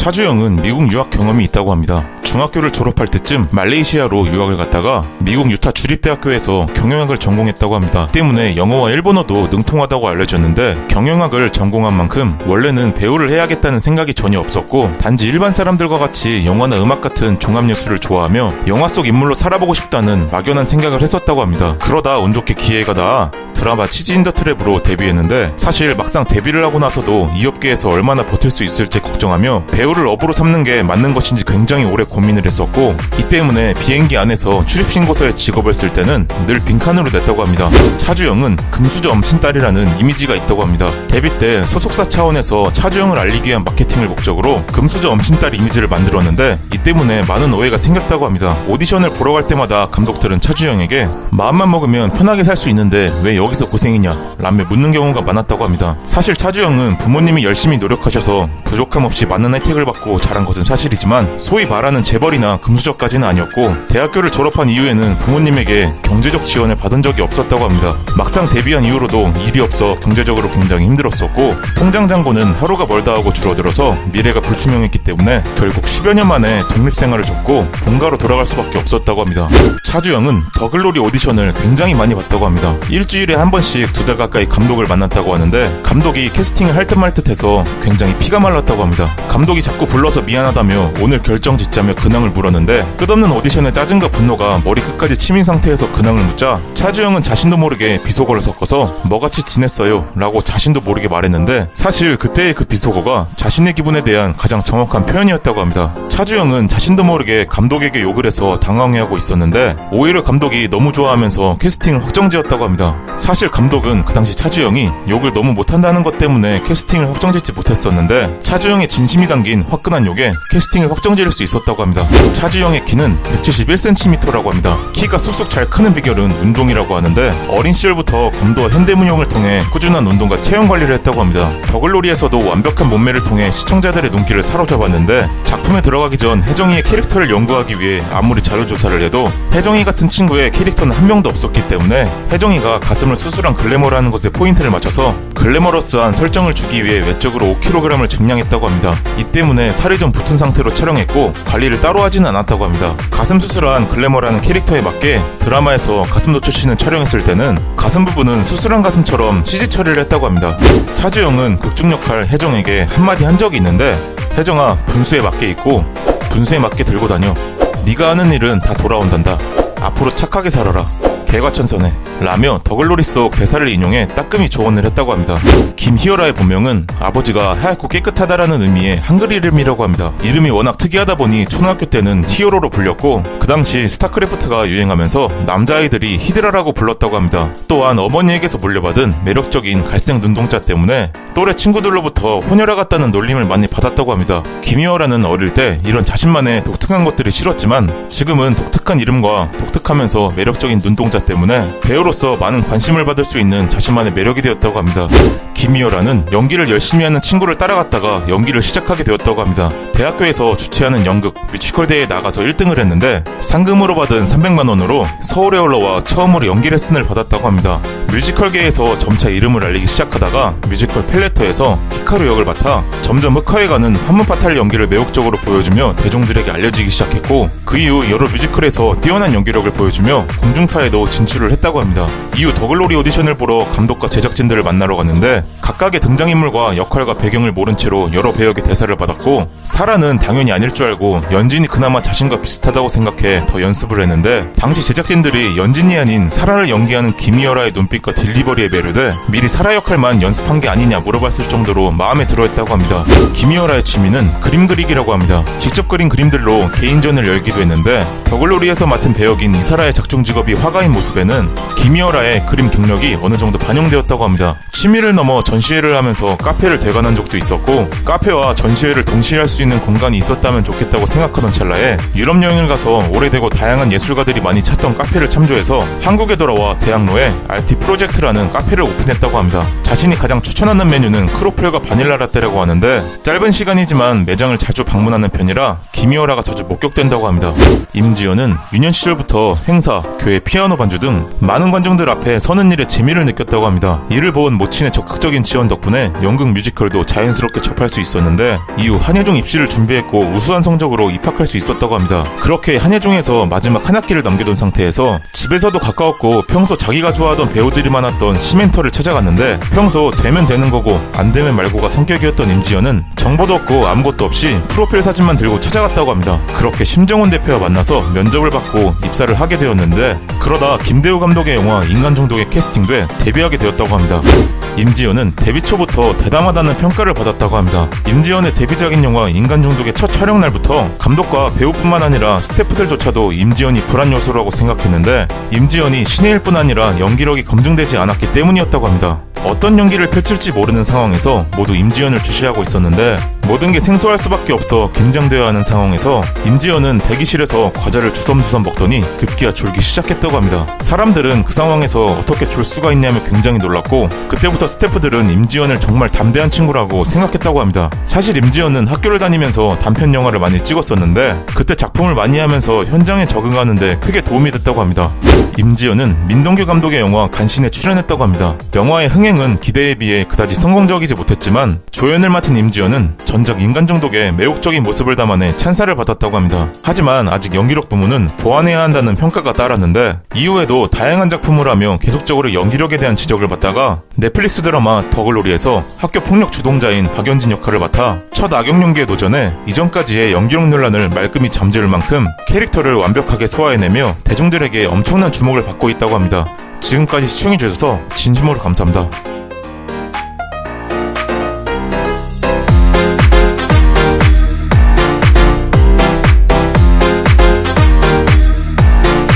차주영은 미국 유학 경험이 있다고 합니다. 중학교를 졸업할 때쯤 말레이시아로 유학을 갔다가 미국 유타 주립대학교에서 경영학을 전공했다고 합니다. 때문에 영어와 일본어도 능통하다고 알려졌는데, 경영학을 전공한 만큼 원래는 배우를 해야겠다는 생각이 전혀 없었고, 단지 일반 사람들과 같이 영화나 음악 같은 종합예술을 좋아하며 영화 속 인물로 살아보고 싶다는 막연한 생각을 했었다고 합니다. 그러다 운 좋게 기회가 닿아 드라마 치즈 인더 트랩으로 데뷔했는데, 사실 막상 데뷔를 하고 나서도 이 업계에서 얼마나 버틸 수 있을지 걱정하며 배우를 업으로 삼는 게 맞는 것인지 굉장히 오래 고민을 했었고, 이 때문에 비행기 안에서 출입신고서에 직업을 쓸 때는 늘 빈칸으로 냈다고 합니다. 차주영은 금수저 엄친딸이라는 이미지가 있다고 합니다. 데뷔 때 소속사 차원에서 차주영을 알리기 위한 마케팅을 목적으로 금수저 엄친딸 이미지를 만들었는데, 이 때문에 많은 오해가 생겼다고 합니다. 오디션을 보러 갈 때마다 감독들은 차주영에게 마음만 먹으면 편하게 살 수 있는데 왜 여기서 고생이냐 라며 묻는 경우가 많았다고 합니다. 사실 차주영은 부모님이 열심히 노력하셔서 부족함 없이 많은 혜택을 받고 자란 것은 사실이지만, 소위 말하는 재벌이나 금수저까지는 아니었고, 대학교를 졸업한 이후에는 부모님에게 경제적 지원을 받은 적이 없었다고 합니다. 막상 데뷔한 이후로도 일이 없어 경제적으로 굉장히 힘들었었고, 통장 잔고는 하루가 멀다 하고 줄어들어서 미래가 불투명했기 때문에 결국 10여 년 만에 독립생활을 접고 본가로 돌아갈 수밖에 없었다고 합니다. 차주영은 더글로리 오디션을 굉장히 많이 봤다고 합니다. 일주일에 한 번씩 2달 가까이 감독을 만났다고 하는데, 감독이 캐스팅을 할 듯 말 듯해서 굉장히 피가 말랐다고 합니다. 감독이 자꾸 불러서 미안하다며 오늘 결정 짓자며 근황을 물었는데, 끝없는 오디션의 짜증과 분노가 머리 끝까지 치민 상태에서 근황을 묻자 차주영은 자신도 모르게 비속어를 섞어서 뭐같이 지냈어요 라고 자신도 모르게 말했는데, 사실 그때의 그 비속어가 자신의 기분에 대한 가장 정확한 표현이었다고 합니다. 차주영은 자신도 모르게 감독에게 욕을 해서 당황해하고 있었는데, 오히려 감독이 너무 좋아하면서 캐스팅을 확정지었다고 합니다. 사실 감독은 그 당시 차주영이 욕을 너무 못한다는 것 때문에 캐스팅을 확정짓지 못했었는데, 차주영의 진심이 담긴 화끈한 욕에 캐스팅을 확정지을 수 있었다고 합니다. 차주영의 키는 171cm라고 합니다. 키가 쑥쑥 잘 크는 비결은 운동이라고 하는데, 어린 시절부터 검도와 현대무용을 통해 꾸준한 운동과 체형 관리를 했다고 합니다. 더글로리에서도 완벽한 몸매를 통해 시청자들의 눈길을 사로잡았는데, 작품에 들어가기 전 혜정이의 캐릭터를 연구하기 위해 아무리 자료조사를 해도 혜정이 같은 친구의 캐릭터는 한 명도 없었기 때문에, 혜정이가 가슴을 수술한 글래머라는 것에 포인트를 맞춰서 글래머러스한 설정을 주기 위해 외적으로 5kg을 증량했다고 합니다. 이 때문에 살이 좀 붙은 상태로 촬영했고 관리를 따로 하지는 않았다고 합니다. 가슴 수술한 글래머라는 캐릭터에 맞게 드라마에서 가슴 노출씬을 촬영했을 때는 가슴 부분은 수술한 가슴처럼 CG 처리를 했다고 합니다. 차주영은 극중 역할 혜정에게 한마디 한 적이 있는데, 혜정아, 분수에 맞게 입고 분수에 맞게 들고 다녀. 네가 하는 일은 다 돌아온단다. 앞으로 착하게 살아라. 개과천선해 라며 더글로리 속 대사를 인용해 따끔히 조언을 했다고 합니다. 김희열아의 본명은 아버지가 하얗고 깨끗하다라는 의미의 한글 이름이라고 합니다. 이름이 워낙 특이하다 보니 초등학교 때는 히어로로 불렸고, 그 당시 스타크래프트가 유행하면서 남자아이들이 히드라라고 불렀다고 합니다. 또한 어머니에게서 물려받은 매력적인 갈색 눈동자 때문에 또래 친구들로부터 혼혈아 같다는 놀림을 많이 받았다고 합니다. 김희열아는 어릴 때 이런 자신만의 독특한 것들이 싫었지만, 지금은 독특한 이름과 독특하면서 매력적인 눈동자 때문에 배우로서 많은 관심을 받을 수 있는 자신만의 매력이 되었다고 합니다. 김희열아는 연기를 열심히 하는 친구를 따라갔다가 연기를 시작하게 되었다고 합니다. 대학교에서 주최하는 연극 뮤지컬 대회에 나가서 1등을 했는데, 상금으로 받은 300만원으로 서울에 올라와 처음으로 연기 레슨을 받았다고 합니다. 뮤지컬계에서 점차 이름을 알리기 시작하다가 뮤지컬 펠레터에서 히카루 역을 맡아 점점 흑화해가는 환문파탈 연기를 매혹적으로 보여주며 대중들에게 알려지기 시작했고, 그 이후 여러 뮤지컬에서 뛰어난 연기력을 보여주며 공중파에도 진출을 했다고 합니다. 이후 더글로리 오디션을 보러 감독과 제작진들을 만나러 갔는데, 각각의 등장인물과 역할과 배경을 모른 채로 여러 배역의 대사를 받았고, 사라는 당연히 아닐 줄 알고 연진이 그나마 자신과 비슷하다고 생각해 더 연습을 했는데, 당시 제작진들이 연진이 아닌 사라를 연기하는 김희열아의 눈빛과 딜리버리에 매료돼 미리 사라 역할만 연습한 게 아니냐 물어봤을 정도로 마음에 들어했다고 합니다. 김희열아의 취미는 그림 그리기라고 합니다. 직접 그린 그림들로 개인전을 열기도 했는데, 더글로리에서 맡은 배역인 이사라의 작중 직업이 화가인 모습에는 김희열아의 그림 경력이 어느 정도 반영되었다고 합니다. 취미를 넘어 전시회를 하면서 카페를 대관한 적도 있었고, 카페와 전시회를 동시에 할 수 있는 공간이 있었다면 좋겠다고 생각하던 찰나에 유럽 여행을 가서 오래되고 다양한 예술가들이 많이 찾던 카페를 참조해서 한국에 돌아와 대학로에 RT 프로젝트라는 카페를 오픈했다고 합니다. 자신이 가장 추천하는 메뉴는 크로플과 바닐라 라떼라고 하는데, 짧은 시간이지만 매장을 자주 방문하는 편이라 김희열아가 자주 목격된다고 합니다. 임지연은 유년 시절부터 행사, 교회 피아노 반주 등 많은 관중들 앞에 서는 일에 재미를 느꼈다고 합니다. 이를 본 모친의 적극적인 지원 덕분에 연극 뮤지컬도 자연스럽게 접할 수 있었는데 이후 한예종 입시를 준비했고 우수한 성적으로 입학할 수 있었다고 합니다. 그렇게 한예종에서 마지막 한 학기를 남겨둔 상태에서 집에서도 가까웠고 평소 자기가 좋아하던 배우들이 많았던 시멘터를 찾아갔는데 평소 되면 되는 거고 안 되면 말고가 성격이었던 임지연은 정보도 없고 아무것도 없이 프로필 사진만 들고 찾아갔다고 합니다. 그렇게 심정훈 대표와 만나서 면접을 받고 입사를 하게 되었는데 그러다 김대우 감독의 영화 인간중독에 캐스팅돼 데뷔하게 되었다고 합니다. 임지연은 데뷔 초부터 대담하다는 평가를 받았다고 합니다. 임지연의 데뷔작인 영화 인간중독의 첫 촬영 날부터 감독과 배우뿐만 아니라 스태프들조차도 임지연이 불안 요소라고 생각했는데 임지연이 신예일 뿐 아니라 연기력이 검증되지 않았기 때문이었다고 합니다. 어떤 연기를 펼칠지 모르는 상황에서 모두 임지연을 주시하고 있었는데 모든 게 생소할 수밖에 없어 긴장되어야 하는 상황에서 임지연은 대기실에서 과자를 주섬주섬 먹더니 급기야 졸기 시작했다고 합니다. 사람들은 그 상황에서 어떻게 졸 수가 있냐며 굉장히 놀랐고 그때부터 스태프들은 임지연을 정말 담대한 친구라고 생각했다고 합니다. 사실 임지연은 학교를 다니면서 단편 영화를 많이 찍었었는데 그때 작품을 많이 하면서 현장에 적응하는데 크게 도움이 됐다고 합니다. 임지연은 민동규 감독의 영화 간신에 출연했다고 합니다. 영화의 흥행은 기대에 비해 그다지 성공적이지 못했지만 조연을 맡은 임지연은 전작 인간중독의 매혹적인 모습을 담아내 찬사를 받았다고 합니다. 하지만 아직 연기력 부문은 보완해야 한다는 평가가 따랐는데 이후에도 다양한 작품을 하며 계속적으로 연기력에 대한 지적을 받다가 넷플릭스 드라마 더글로리에서 학교 폭력 주동자인 박연진 역할을 맡아 첫 악역 연기에 도전해 이전까지의 연기력 논란을 말끔히 잠재울 만큼 캐릭터를 완벽하게 소화해내며 대중들에게 엄청난 주목을 받고 있다고 합니다. 지금까지 시청해주셔서 진심으로 감사합니다.